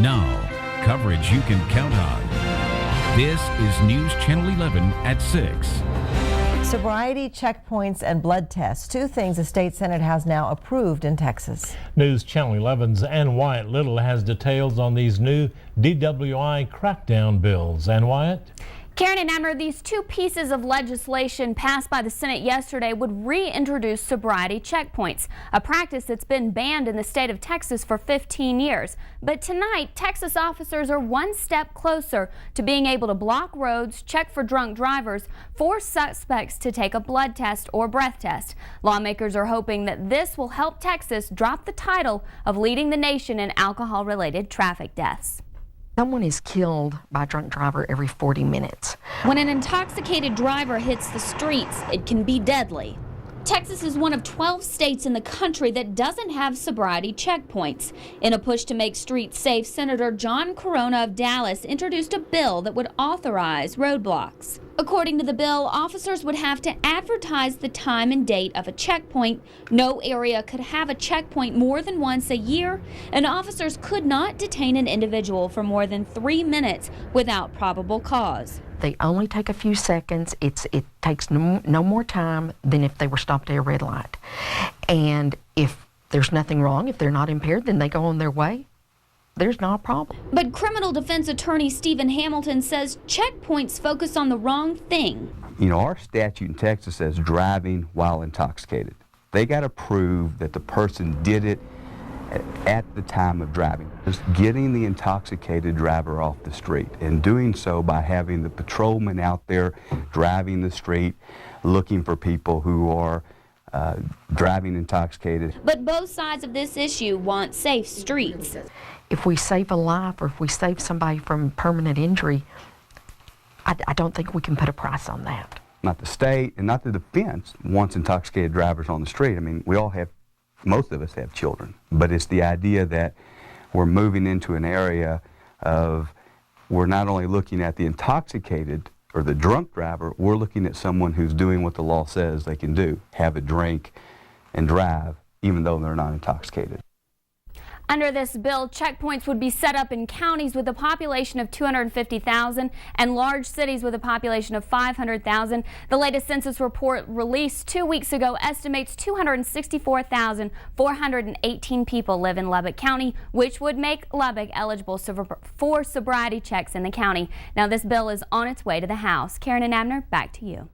Now, coverage you can count on. This is News Channel 11 at 6. Sobriety checkpoints and blood tests, two things the state Senate has now approved in Texas. News Channel 11's Ann Wyatt Little has details on these new DWI crackdown bills. Ann Wyatt? Karen and Abner, these two pieces of legislation passed by the Senate yesterday would reintroduce sobriety checkpoints, a practice that's been banned in the state of Texas for 15 years. But tonight, Texas officers are one step closer to being able to block roads, check for drunk drivers, force suspects to take a blood test or breath test. Lawmakers are hoping that this will help Texas drop the title of leading the nation in alcohol-related traffic deaths. Someone is killed by a drunk driver every 40 minutes. When an intoxicated driver hits the streets, it can be deadly. Texas is one of 12 states in the country that doesn't have sobriety checkpoints. In a push to make streets safe, Senator John Corona of Dallas introduced a bill that would authorize roadblocks. According to the bill, officers would have to advertise the time and date of a checkpoint. No area could have a checkpoint more than once a year, and officers could not detain an individual for more than 3 minutes without probable cause. They only take a few seconds. It takes no more time than if they were stopped at a red light. And if there's nothing wrong, if they're not impaired, then they go on their way. There's not a problem. But criminal defense attorney Stephen Hamilton says checkpoints focus on the wrong thing. You know, our statute in Texas says driving while intoxicated. They got to prove that the person did it at the time of driving. Just getting the intoxicated driver off the street, and doing so by having the patrolman out there driving the street, looking for people who are driving intoxicated. But both sides of this issue want safe streets. If we save a life or if we save somebody from permanent injury, I don't think we can put a price on that. Not the state and not the defense wants intoxicated drivers on the street. I mean, most of us have children, but it's the idea that we're moving into an area of, we're not only looking at the intoxicated or the drunk driver, we're looking at someone who's doing what the law says they can do, have a drink and drive, even though they're not intoxicated. Under this bill, checkpoints would be set up in counties with a population of 250,000 and large cities with a population of 500,000. The latest census report released 2 weeks ago estimates 264,418 people live in Lubbock County, which would make Lubbock eligible for sobriety checks in the county. Now, this bill is on its way to the House. Karen and Abner, back to you.